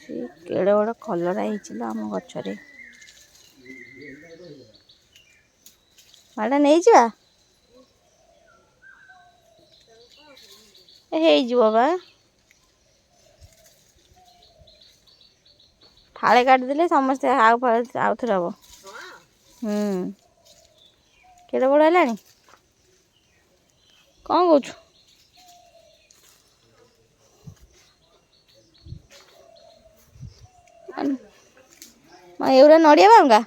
ସେ କେଡ଼େ ବଡ଼ କଲରା ହେଇଥିଲା ଆମ ଗଛରେ। ମାଡ଼ା ନେଇଯିବା ହେଇଯିବ ବା। ଫାଳେ କାଟିଦେଲେ ସମସ୍ତେ ଆଉଥରେ ହବ। କେଡ଼େ ବଡ଼ ହେଲାଣି। କ'ଣ କହୁଛୁ? ଏଗୁଡ଼ା ନଡ଼ିଆ ବାଉଙ୍ଗା।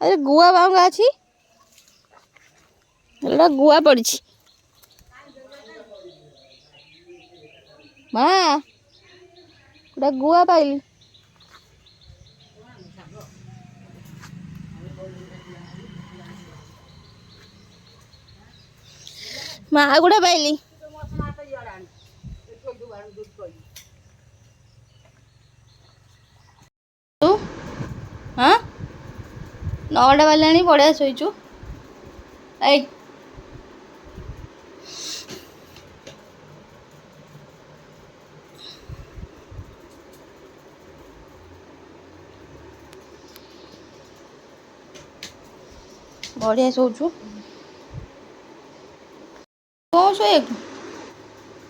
ଆରେ ଗୁଆ ବାଉଙ୍ଗା ଅଛି। ଏଗୁଡ଼ା ଗୁଆ ପଡ଼ିଛି। ମା ଗୋଟା ଗୁଆ ପାଇଲି। ମା ଗୁଡ଼ା ପାଇଲି। ହଁ 9ଟା ବାଜିଲାଣି ବଢ଼ିଆ ଶୋଇଛୁ। ଏଇ ବଢ଼ିଆ ଶୋଉଛୁ। କ'ଣ ଶୋଇବାକୁ?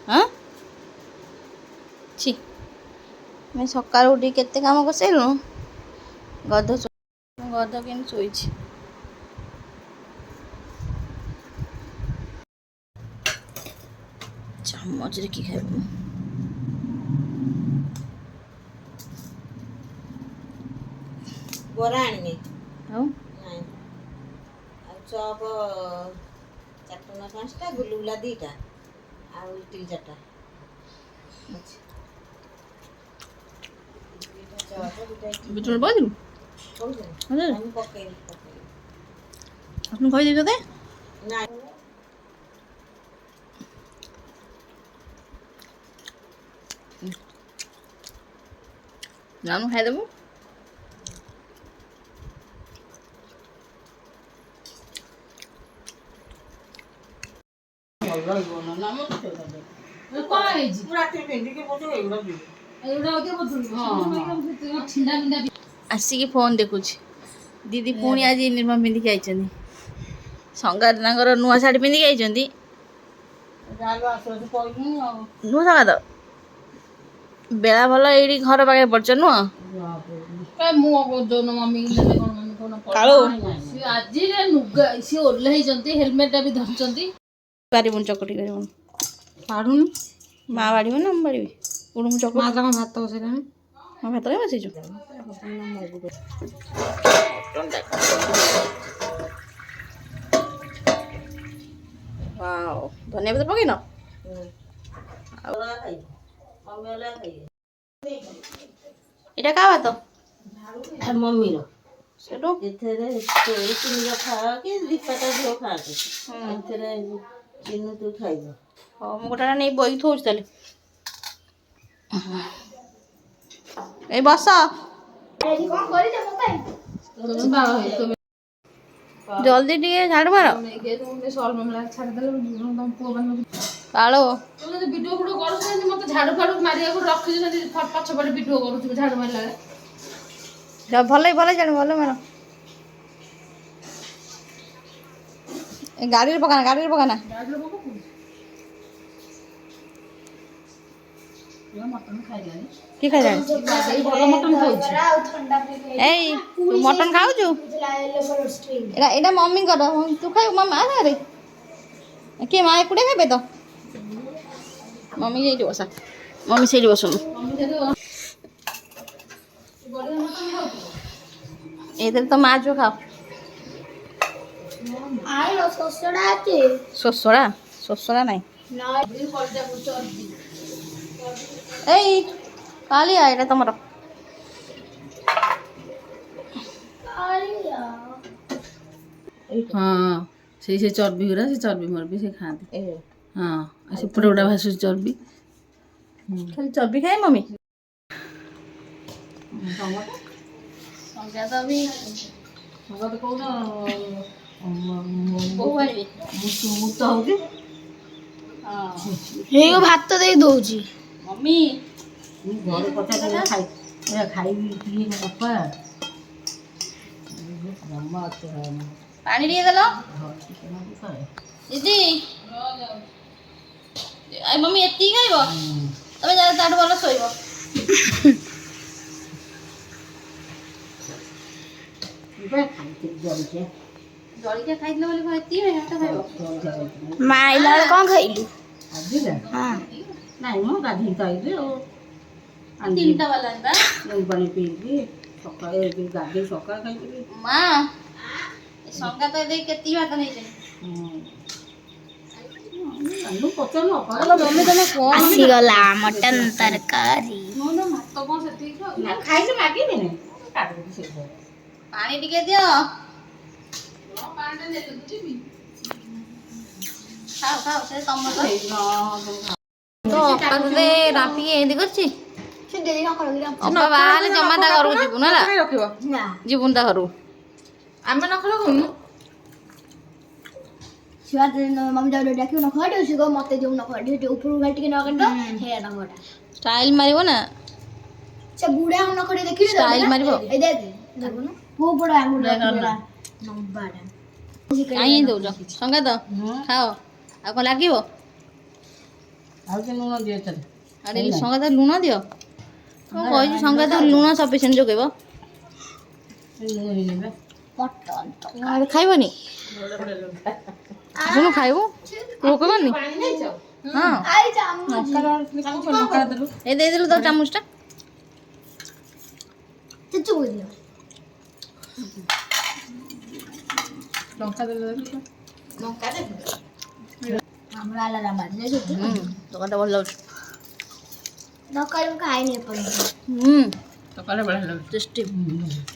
ହଁ ଛି ଆମେ ସକାଳୁ ଉଠିକି କେତେ କାମ କରିସାରିଲୁଣୁ। ଗଧ କେମିତି ଶୋଇଛି। ଚାମଚରେ କି ଖାଇବୁ? ବରା ଆଣିନି। ଆଉ ଚପ 4ଟା ନା 5ଟା, ଗୁଲୁଗୁଲା 2ଟା, ଆଉ ଇଟିଲି 4ଟା। ବିଟୁଳ ପାଇଲୁ? କହିଦେବି ତତେ। ଯାଉନୁ ଖାଇଦେବୁ। ଆସିକି ଫୋନ୍ ଦେଖୁଛି। ଦିଦି ପୁଣି ଆଜି ୟୁନିଫର୍ମ ପିନ୍ଧିକି ଆଇଛନ୍ତି। ସଙ୍ଗାତ ତାଙ୍କର ନୂଆ ଶାଢ଼ୀ ପିନ୍ଧିକି ଆଇଛନ୍ତି। ନୁହଁ ସଙ୍ଗାତ ବେଳା ଭଲ ଏଇଠି ଘର ପାଖରେ ପଡ଼ିଛ ନୁହଁ। କାଳୁ ସିଏ ଓହ୍ଲେଇଛନ୍ତି, ହେଲମେଟଟା ବି ଧରିଛନ୍ତି। ପାରିବୁନି ଚକଟି ପାରିବୁନି। ପାରୁନି। ମା ବାଡ଼ିବ ନା ମୁଁ ବାଡ଼ିବି? ମୁଁ ଚକଟି ଭାତ ବସେଇଲାଣି। ହଁ ଭାତ କାଇଁ ବସେଇଛୁ? ଧନିଆ ପତ୍ର ପକେଇନ? ଏଇଟା କାହା ଭାତ? ମମିର। ସେଠୁ ଏଥିରେ ଚିନିର ଖାଅ କି ଦୀପାଟା ଝିଅ ଖାଆନ୍ତି। ଏଥିରେ ଚିନି ତୁ ଖାଇବୁ। ହଉ ମୁଁ ଗୋଟା ନେଇ ବହି ଥୋଉଛି ତାହେଲେ। ଏଇ ବସ। ଜଲ୍ଦି ଟିକେ ଝାଡୁ ମାର। କାଳୁ ଭିଡ଼ିଓ କରୁଛନ୍ତି ମତେ ଝାଡୁ ଫାଡୁ ମାରିବାକୁ ରଖିଛନ୍ତି ପଛପଟେ ଭିଡ଼ିଓ କରୁଥିବେ ଝାଡୁ ମାରିଲା ବେଳେ। ଭଲ ଜାଣୁ ଭଲ ମାର। ଗାଡ଼ିରେ ପକାନା। କି ଖାଇଲାଣି? ଏଇ ତୁ ମଟନ ଖାଉଛୁ? ଏଇଟା ମମିଙ୍କର। ତୁ ଖାଇବୁ ମା ସାଙ୍ଗରେ? କିଏ ମା ଏକୁଟିଆ ଖାଇବେ ତ? ମମି ସେଇଠି ବସା। ମମି ସେଇଠି ବସୁନୁ। ଏଇଥିରେ ତ ମା ଝିଅ ଖାଅ। ଶୋଷଡ଼ା ନାହିଁ। ଏଇ କାଳିଆ ଏଇଟା ତମର। ହଁ ସେ ଚର୍ବି ଗୁରା ସେ ଚର୍ବି ମର୍ବି ସେ ଖାଆନ୍ତି। ହଁ ସେପଟେ ଗୋଟା ଭାସୁଛି ଚର୍ବି। ଖାଲି ଚର୍ବି ଖାଏ ମମି। ସଙ୍ଗାତ ବି କୋଉନ ବୋହୂ ଆଣିବି। ମୁତ ହଉଛି। ହେଇ ଭାତ ଦେଇ ଦଉଛି। ମମି ଘରେ ପଚାରିଲେ ଖାଇବି କିଏ ବାପା ଜମା ଅଛି ପାଣି ଟିକେ ଦେଲ ଦିଦି। ମମି ଏତିକି ଖାଇବ ତମେ ଯା ତାଠୁ ଭଲ ଶୋଇବ। ଜଳିଖିଆ ଖାଇଥିଲ ବୋଲି କଣ ଏତିକି ଭାତ ଖାଇବ? ମା ଆଇଲା ବେଳେ କଣ ଖାଇଲୁ? ନାଇଁ ମୁଁ ଗାଧେଇ ଖାଇଲି ଆଉ 3ଟା ବାଲାନି ବା। ପାଣି ପିଇକି ସକାଳେ ଗାଧେଇ ସକାଳେ ଖାଇଥିଲି। ମା ସଙ୍ଗାତ ଦେଇ କେତିକି ଭାତ ନେଇଛନ୍ତି? ମମି ତମେ କଣ ଆସିଗଲା ମଟନ ତରକାରୀ। ଖାଇଛି ମାଗିବିନି ପାଣି ଟିକେ ଦିଅ। ଖାଅ ଖାଅ ସେ ତମର ତ ଅପା ତତେ ରାତିକି ଏମିତି କରିଛି। ଅପା ବାହାହେଲେ ଜମା ତା ଘରକୁ ଯିବୁନି ହେଲା। ଯିବୁନି ତା ଘରକୁ। ଆମେ ନ ଖେଳୁନୁ ଛୁଆ ମମି ତାକୁ ଡାକିବ ନ ଖଡିବ ସେ କହିବ ମତେ ଯୋଉ ନ ଖଡିବ ସେ ଉପରକୁ ଗାଳି ଟିକେ ନ କାଟ ହେୟା ନ ଖଡା ଷ୍ଟାଇଲ ମାରିବ ନା। ସେ ବୁଢା ନ ଖଡି ଦେଖିଲି ଷ୍ଟାଇଲ ମାରିବ। ଏଇ ଦେଖ ଦେଖୁନ ପୁଅ ବଡ ଆଙ୍ଗୁଳି ରଖିଲା ଲମ୍ବାଟା। କାଇଁ ଦଉଛ ସଙ୍ଗାତ ଖାଅ ଆଉ କଣ ଲାଗିବ? ଆଉ ସେ ଲୁଣ ଦିଅ ଏଥର। ଆରେ ସଙ୍ଗାତ ଲୁଣ ଦିଅ। ମୁଁ କହିଛି ସଙ୍ଗାତ ଲୁଣ ସଫିସିଏଣ୍ଟ ଯୋଗେଇବ। ଆରେ ଖାଇବନି ଶୁଣୁ ଖାଇବୁ ଭୋକ କରନି? ହଁ ଏ ଦେଇଦେଲୁ ତ ଚାମଚଟା। ଲଙ୍କା ଦେଲେ ଆମର ଆଲାରା ମାରିଲେ ତରକାରୀଟା ଭଲ ଲାଗୁଛି। ଦରକାର ମୁଁ ଖାଇନି ଏପର୍ଯ୍ୟନ୍ତ। ସକାଳେ ବଢ଼ିଆ ଲାଗୁଛି ଟେଷ୍ଟି।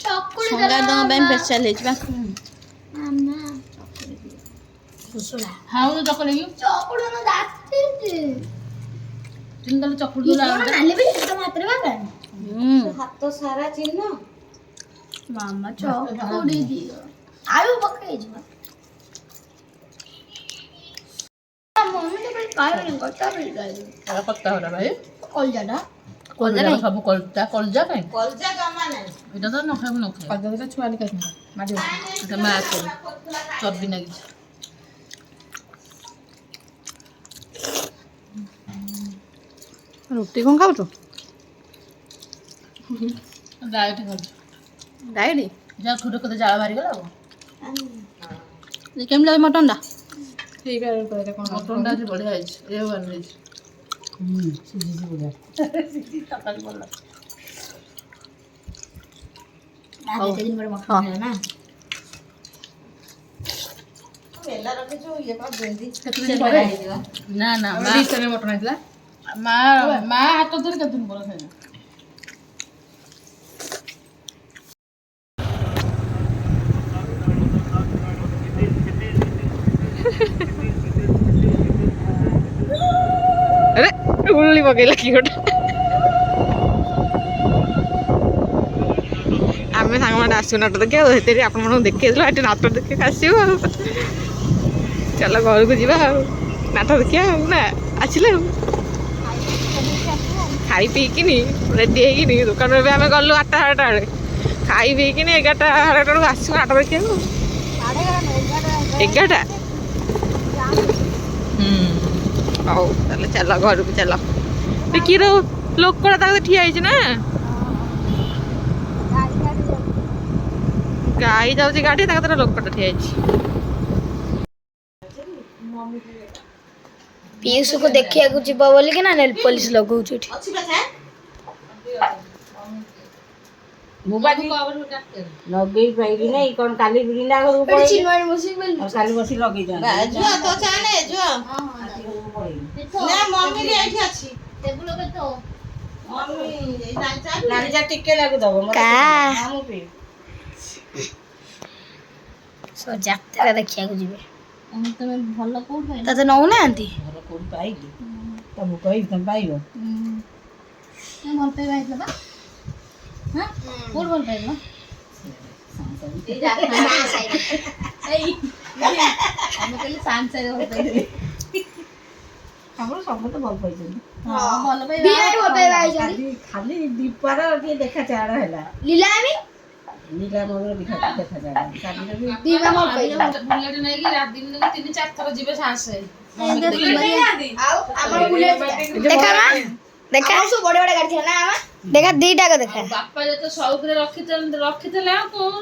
ଚକୁଳି ସଙ୍ଗାତଙ୍କ ପାଇଁ ସ୍ପେଶାଲ ହେଇଛି ବା। ମାମା ଖାଉନୁ ଚକୁଳି ଚକୁଳି ନା ଦାତିଛି ତାହେଲେ ଚକୁଳି ନାଲି ବି ତମ ହାତରେ ବାବା ହାତ ସାରା ଚିହ୍ନ। ମାମା ଚକୁଳି ଦିଅ ଆଳୁ ପକେଇଯିବ। ମମି ତ ଖାଇବନି କଟା ବି ଖାଇବ କତା ହରା ଭାଇ କଲଜାଟା ସବୁ କଲଜା କଲଜା କାଇଁ କଲଜା ଜମା ନାହିଁ ଏଇଟା ତ ନ ଖାଇବୁ ନ ଖାଇବୁ କଲଜା ତ ଛୁଆ ଖାଇବୁ ମାରି ଏଟା ମା କରୁ ଚର୍ବି ଲାଗିଛି। ରୁଟି କଣ ଖାଉଛୁ? ଡାଏଟ୍ କରୁଛୁ ଡାଏଟ୍? ଯାହା ଥୁରେ କେତେ ଜାଳ ବାହାରିଗଲା ଆଉ କେମିତି ଲାଗୁଛି ମଟନଟା? ମଟନଟା ଆଜି ବଢ଼ିଆ ହେଇଛି ଏ ୱାନ୍ ହେଇଛି। ସିଝିଛି ବଢ଼ିଆ ସିଝି ତରକାରୀ ଭଲ। ନା ନା ନା ମଟନ ହେଇଥିଲା ମା ହାତ ଧରି କେତେ ଦିନ ପରେ ଖାଇଲା। ଆରେ ଉଳି ପକେଇଲା କି ଗୋଟେ। ଆମେ ସାଙ୍ଗମାନେ ଆସିବୁ ନାଟ ଦେଖିବାକୁ ସେଥିରେ ଆପଣମାନଙ୍କୁ ଦେଖେଇଥିଲୁ ଏଠି ନାଟ ଦେଖିବାକୁ ଆସିବୁ ଆଉ ଚାଲ ଘରକୁ ଯିବା ଆଉ ନାଟ ଦେଖିବା ଆଉ ନା ଆସିଲେ ଆଉ ଖାଇ ପିଇକିନି ରେଡ଼ି ହେଇକିନି ଦୋକାନରୁ ଏବେ ଆମେ ଗଲୁ 8ଟା 9ଟା ବେଳେ ଖାଇ ପିଇକିନି 11ଟା 11ଟା ବେଳକୁ ଆସିବୁ ନାଟ ଦେଖିବାକୁ। 11ଟା ହଉ ତାହେଲେ ଚାଲ ଘରକୁ ଚାଲ। ବିକିର ଲୋକଟା ତାକୁ ଠିଆ ହେଇଛି ନା ଗାଈ ଯାଉଛି ଗାଡ଼ି ତା କତିରେ ଲୋକଟା ଠିଆ ହେଇଛି। ପିୟୁଷକୁ ଦେଖିବାକୁ ଯିବ ବୋଲିକି ନା ନେଲ୍ ପଲିସ୍ ଲଗଉଛୁ ଏଠି। ଲଗେଇ ପାଇଲି ନାଇଁ କଣ କାଲି ବିନା ଘରକୁ ପଳେଇଲି କାଲି ବସି ଲଗେଇ ଟିକେ ଲାଗୁଦବ ଯାତ୍ରା ଦେଖିବାକୁ ଯିବେ। ତମେ ଭଲ କୋଉଠି ପାଇଲ? ତତେ ନଉନାହାନ୍ତି? ଭଲ କୋଉଠି ପାଇଲି ତମକୁ କହିବି ତମେ ପାଇବ। ଭଲ ପାଇବା ହେଇଥିଲା ବା। ହଁ କୋଉଠି ଭଲ ପାଇଲ? ଆମେ କହିଲି ସାନସାଇ ଭଲ ପାଇଥିଲି। ଆମର ସମସ୍ତେ ଭଲ ପାଇଛନ୍ତି। ହଁ ଭଲ ପାଇବା ଖାଲି ଦୀପାର ଟିକେ ଦେଖା ଚାଡ଼ ହେଲା লীলা আমি নীলা ମଗର ଦେଖା ଚାଡ଼ କାଲିର ବି দিমা মত কইলা ବୁଲେଟ ନେଇକି ରାତି ଦିନକୁ 3-4 ଥର ଯିବେ ସାସେ ଆଉ আমার বুলেট দেখা মা দেখা সব বড় বড় গাড়ি ছিল না আমা দেখা দুইটা কে দেখা ବାପା ଯେତେ ସଉକରେ ରଖିଥିଲେ ଆଉ କଣ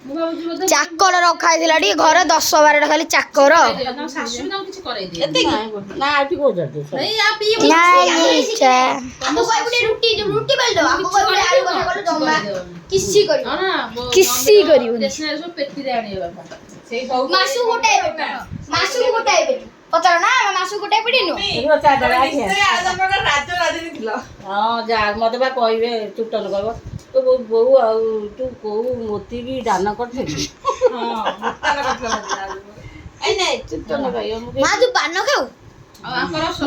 ମୁଁ ଭାବୁଛି ବୋଧେ ଚାକର ରଖା ହେଇଥିଲା ଟି ଘରେ 10-12ଟା ଖାଲି ଚାକର ଶାଶୁ ବି ତାଙ୍କୁ କିଛି କରେଇ ଦିଏ ନା ଆଉ ଟିକେ କହୁଛନ୍ତି ଏଇ ଆ ପିଇ ନାଇଁ ଇଚ୍ଛା ଆମକୁ କହିବୁନି ରୁଟି ବେଲ ଦो ଆମକୁ କହିବୁନି ଆଳୁ କଥା କଲେ ଜମା କିସି କରିବ ନା କିସି କରିବନି ଷ୍ଟେସନାରୀ ସବୁ ପେଟିରେ ଆଣିବେ ବାପା ସେଇ ସବୁ ମାସୁ ଗୋଟାଏ ବେଟା ମାସୁ ଗୋଟାଏ ବେଟି ପଚାର ନା ମାସୁ ଗୋଟାଏ ବେଟି নো ହଁ ଯା ମତେ ବା କହିବେ ଚୁଟନ କହିବ ତୁ ବୋଉ ଆଉ ତୁ କୋଉ ମୋତି କି ଦାନ କରିଥିଲୁ ଚୁଟନ କହିବ ମା ତୁ ପାନ ଖାଉ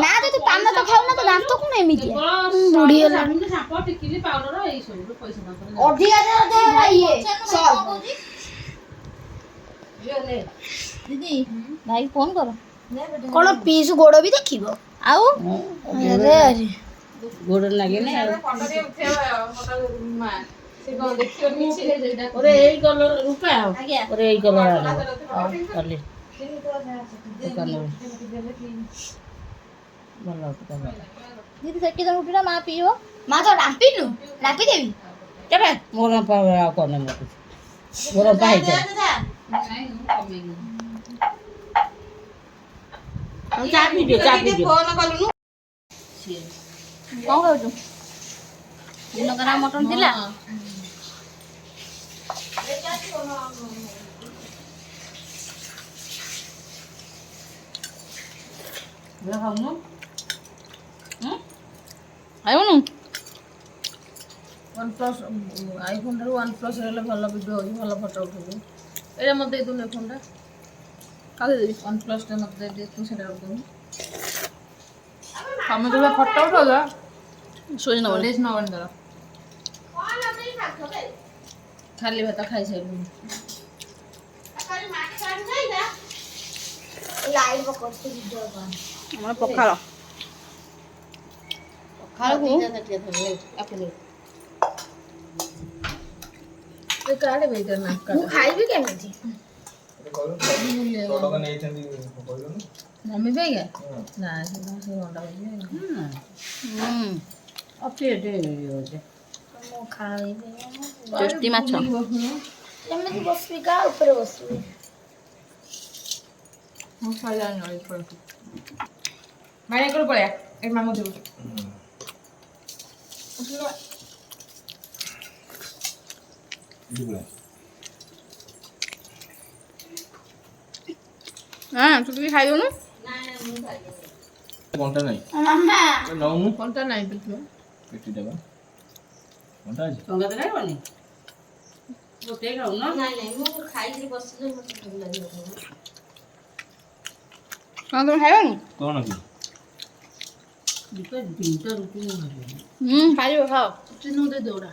ନା ତୁ ପାନ ତ ଖାଉ ନା ତ ଦାନ୍ତ କଣ ଏମିତି ବୁଢୀ ହେଲାଣି ସାପ ଟିକିଲି ପାଉଡର ଏଇ ସବୁ ପଇସା ତାଙ୍କର ଅଧିକା ଇଏ ଦିଦି ଭାଇ ଫୋନ କର କଣ ପିସୁ ଗୋଡ ବି ଦେଖିବ ଆଉ ଆରେ ଆରେ ଗୋଡ ଲାଗେନି ଓରେ ଏଇ କଲର ରୂପା ଓରେ ଏଇ କଲର ଆଣିବ କାଲି ଦୋକାନରୁ ଭଲ ଦିଦି ସେଠି ତ ରୁଟିଟା ମା ପିଇବ ମା ତ ରାମ୍ପିନୁ ରାମ୍ପି ଦେବି କେବେ ମୋର ଆଉ କନେ ମତେ ମୋର ପାଇছে ଚା ପିଇଦିଅ ଫୋନ କଲୁନୁ କଣ ଖାଉଛୁ ଦିନକରା ମଟନ ଥିଲା ଖାଉନୁ ଖାଇବୁନୁ OnePlus ଆଇଫୋନ ଠାରୁ OnePlus ହେଲେ ଭଲ ଭିଡ଼ିଓ ହେଉଛି ଭଲ ଫଟୋ ଉଠେଇବୁ ଏଇଟା ମୋତେ ଦେଇଦେଉନୁ ଏ ଫୋନଟା କାଲି ଦେବି OnePlus ଟା ମୋତେ ଦେଇଦେ ତୁ ସେଇଟା ଉଠେଇବୁ ତମେ ଯୋଉଟା ଫଟୋ ଉଠଉଛ ଶୋଇ ନବ ଷ୍ଟୋରେଜ ନେବନି ତାର ଖାଲି ଭାତ ଖାଇସାରିଲୁଣି ଲାଇଭ କରୁଛି ଭିଡିଓ କଣ ଆମର ପଖାଳ ପଖାଳକୁ କାଢେ ବେଇଟା ନା ମୁଁ ଖାଇବି କେମିତି ମମି ପାଇଁକା ନା ସେ ଅଣ୍ଡା ଅଛି ଏଠି ମୁଁ ଖାଇବି ଟେଷ୍ଟି ମାଛ ଏମିତି ବସିବି କା ଉପରେ ବସିବି ମୁଁ ଖାଇଲାଣି ନଈ ପଳେଇ ମାଇନା ଏକରୁ ପଳେଆ ଏ ମାମୁଁ ଦେବୁ ହଁ ତୁ ଟିକେ ଖାଇବୁନୁ ঘন্টা নাই ମାମା নাও କଣ୍ଟା ନାଇଁ ପିଠିବ পেটি দেবা ঘন্টা আছে ଟଙ୍କା ଖାଇବନି ଗୋଟେ ଖାଉନ ନାଇଁ ନାଇଁ ମୁଁ ଖାଇକି ବସିଲେ ମୋତେ ଭଲ ଲାଗିବ କଣ ତମେ ଖାଇବନି কোন কি ତିନିଟା ରୁଟି ଖାଇବ ଖାଅ ଚିନୁ ଦେ ଦୌଡ଼ା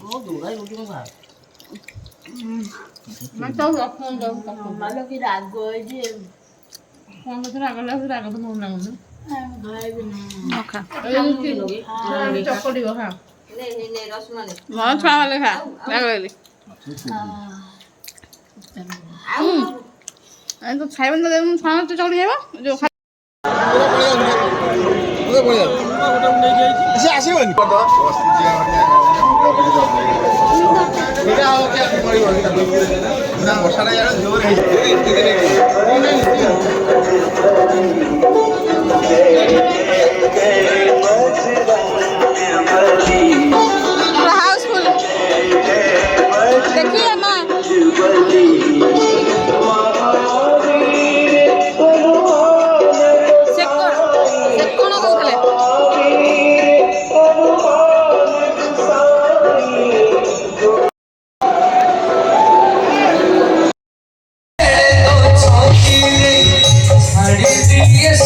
ମୋ ଦୌଡ଼ା ରୁଟି ମୁଁ ଖାଏ ମାଲ କି ରାଗ ଯେ କଣ କଥା ରାଗ ଲାଗୁଛି ରାଗ ତ ମୋର ଲାଗୁନି ଚକଟିବ ଖା ଛୁଆ ମାନେ ଖା ଲାଗିଲି তো খাইবেন না দেখুন ছানা তো চলে যাবো সে আসিবনি বসাটা যারা জোর হাউসফুল দেখি মা Yes,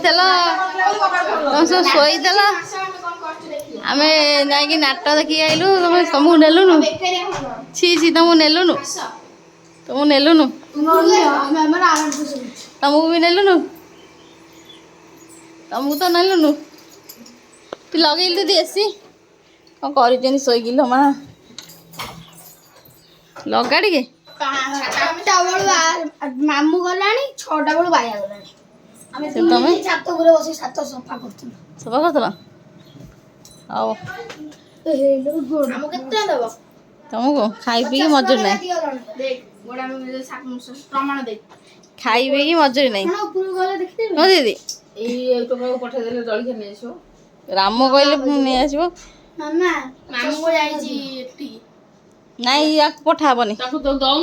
ଶୋଇଥିଲ ତମେ ସବୁ ଶୋଇଥିଲ ଆମେ ଯାଇକି ନାଟ ଦେଖିକି ଆଇଲୁ ତମକୁ ନେଲୁନୁ ଛି ଛି ତମକୁ ନେଲୁନୁ ତମକୁ ବି ନେଲୁନୁ ତମକୁ ତ ନେଲୁନୁ ତୁ ଲଗେଇଲୁ ଦିଦି ଏସି କ'ଣ କରିଛନ୍ତି ଶୋଇକି ଲୋ ମା ଲଗା ଟିକେ ମାମୁଁ ଗଲାଣି 6ଟା ବେଳୁ ବାୟା ଗଲାଣି ଆମେ ତମେ ଛାତ ଉପରେ ବସି ଛାତ ସଫା କରୁଥିଲୁ ସଫା କରୁଥିଲ ହଉ ଆମକୁ କେତେ ଦବ ତମକୁ ଖାଇ ପିଇକି ମଜୁରି ନାହିଁ ପ୍ରମାଣ ଦେ ଖାଇ ପିଇକି ମଜୁରି ନାହିଁ ଉପରକୁ ଗଲେ ଦେଖିଦେବି ହଁ ଦିଦି ଏଇ ଟୋକାକୁ ପଠେଇଦେଲେ ଜଳଖିଆ ନେଇଆସିବ ରାମ କହିଲେ ପୁଣି ନେଇ ଆସିବ ମାମା ମାମୁଁ ଯାଇଛି ଏଠି ନାଇଁ ୟାକୁ ପଠାହବନି ତାକୁ ଦଉ